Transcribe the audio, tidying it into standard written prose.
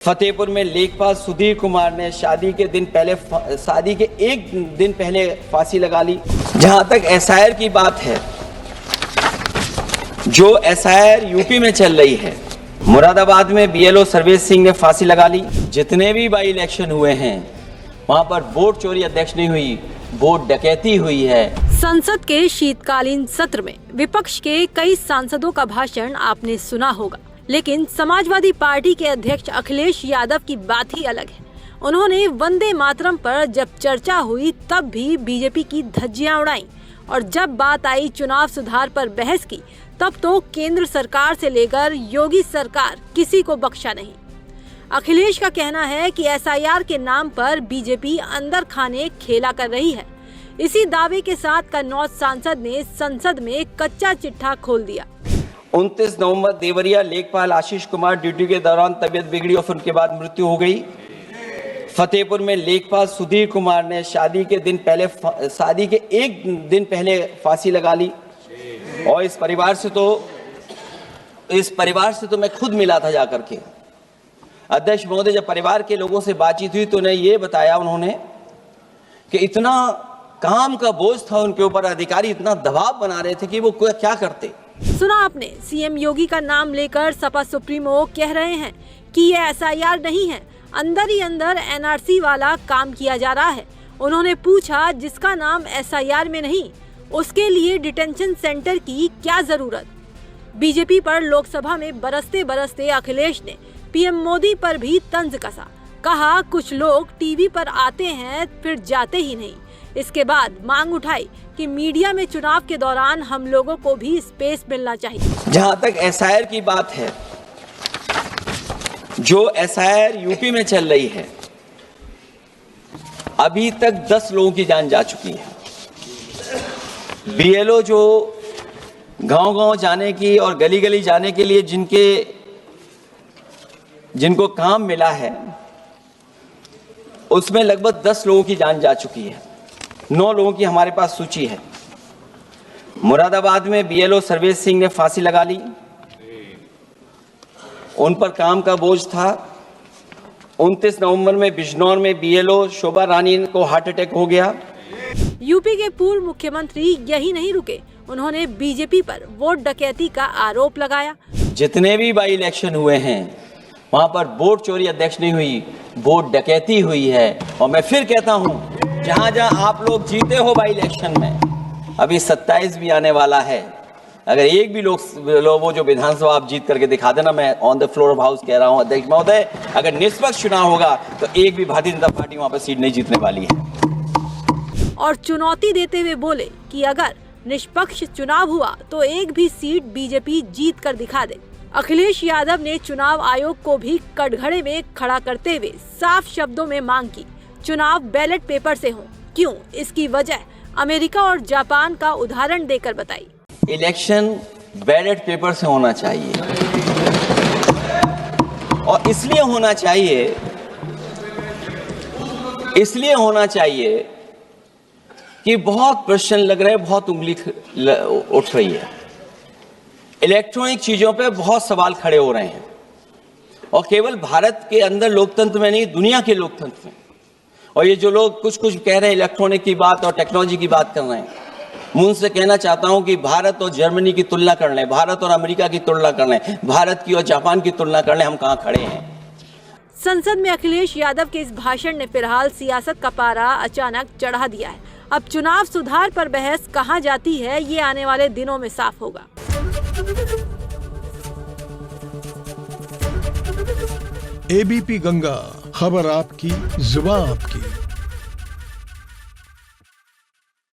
फतेहपुर में लेखपाल सुधीर कुमार ने शादी के एक दिन पहले फांसी लगा ली। जहां तक एसआईआर की बात है, जो एसआईआर यूपी में चल रही है, मुरादाबाद में बीएलओ सर्वेश सिंह ने फांसी लगा ली। जितने भी बाई इलेक्शन हुए हैं वहां पर वोट चोरी अध्यक्ष नहीं हुई, वोट डकैती हुई है। संसद के शीतकालीन सत्र में विपक्ष के कई सांसदों का भाषण आपने सुना होगा, लेकिन समाजवादी पार्टी के अध्यक्ष अखिलेश यादव की बात ही अलग है। उन्होंने वंदे मातरम पर जब चर्चा हुई तब भी बीजेपी की धज्जियां उड़ाई, और जब बात आई चुनाव सुधार पर बहस की तब तो केंद्र सरकार से लेकर योगी सरकार किसी को बख्शा नहीं। अखिलेश का कहना है कि एसआईआर के नाम पर बीजेपी अंदर खाने खेला कर रही है। इसी दावे के साथ कन्नौज सांसद ने संसद में कच्चा चिट्ठा खोल दिया। 29 नवंबर देवरिया लेखपाल आशीष कुमार ड्यूटी के दौरान तबीयत बिगड़ी और फिर उनके बाद मृत्यु हो गई। फतेहपुर में लेखपाल सुधीर कुमार ने शादी के एक दिन पहले फांसी लगा ली। और इस परिवार से तो मैं खुद मिला था जाकर के। अध्यक्ष महोदय, जब परिवार के लोगों से बातचीत हुई तो उन्हें ये बताया उन्होंने कि इतना काम का बोझ था उनके ऊपर, अधिकारी इतना दबाव बना रहे थे कि वो क्या करते। सुना आपने, सीएम योगी का नाम लेकर सपा सुप्रीमो कह रहे हैं कि ये एसआईआर नहीं है, अंदर ही अंदर एनआरसी वाला काम किया जा रहा है। उन्होंने पूछा, जिसका नाम एसआईआर में नहीं उसके लिए डिटेंशन सेंटर की क्या जरूरत। बीजेपी पर लोकसभा में बरसते बरसते अखिलेश ने पीएम मोदी पर भी तंज कसा। कहा, कुछ लोग टीवी पर आते हैं फिर जाते ही नहीं। इसके बाद मांग उठाई कि मीडिया में चुनाव के दौरान हम लोगों को भी स्पेस मिलना चाहिए। जहां तक एसआईआर की बात है, जो एसआईआर यूपी में चल रही है, अभी तक 10 लोगों की जान जा चुकी है। बीएलओ जो गांव-गांव जाने की और गली-गली जाने के लिए जिनको काम मिला है, उसमें लगभग 10 लोगों की जान जा चुकी है। 9 लोगों की हमारे पास सूची है। मुरादाबाद में बीएलओ सर्वेश सिंह ने फांसी लगा ली। उन पर काम का बोझ था। 29 नवंबर में बिजनौर में बीएलओ शोभा रानी को हार्ट अटैक हो गया। यूपी के पूर्व मुख्यमंत्री यही नहीं रुके, उन्होंने बीजेपी पर वोट डकैती का आरोप लगाया। जितने भी बाई इलेक्शन हुए हैं वहां पर वोट चोरी अध्यक्ष नहीं हुई, वोट डकैती हुई है। और मैं फिर कहता हूं, जहां जहां आप लोग जीते हो बाई इलेक्शन में, अभी 27 भी आने वाला है, अगर एक भी लोग वो जो विधानसभा आप जीत करके दिखा देना, मैं on the floor of house कह रहा हूं अध्यक्ष महोदय, अगर निष्पक्ष चुनाव होगा तो एक भी भारतीय जनता पार्टी वहां पर सीट नहीं जीतने वाली है। और चुनौती देते हुए बोले कि अगर निष्पक्ष चुनाव हुआ तो एक भी सीट बीजेपी जीत कर दिखा दे। अखिलेश यादव ने चुनाव आयोग को भी कटघरे में खड़ा करते हुए साफ शब्दों में मांग की, चुनाव बैलेट पेपर से हो। क्यों? इसकी वजह अमेरिका और जापान का उदाहरण देकर बताई। इलेक्शन बैलेट पेपर से होना चाहिए, और इसलिए होना चाहिए कि बहुत प्रश्न लग रहे हैं, बहुत उंगली उठ रही है। इलेक्ट्रॉनिक चीजों पे बहुत सवाल खड़े हो रहे हैं, और केवल भारत के अंदर लोकतंत्र में नहीं, दुनिया के लोकतंत्र में। और ये जो लोग कुछ कह रहे हैं इलेक्ट्रॉनिक की बात और टेक्नोलॉजी की बात कर रहे हैं, मैं उनसे कहना चाहता हूं कि भारत और जर्मनी की तुलना कर लें, भारत और अमेरिका की तुलना कर लें, भारत की और जापान की तुलना कर लें, हम कहां खड़े हैं। संसद में अखिलेश यादव के इस भाषण ने फिलहाल सियासत का पारा अचानक चढ़ा दिया है। अब चुनाव सुधार पर बहस कहां जाती है, ये आने वाले दिनों में साफ होगा। एबीपी गंगा, खबर आपकी, जुबान आपकी।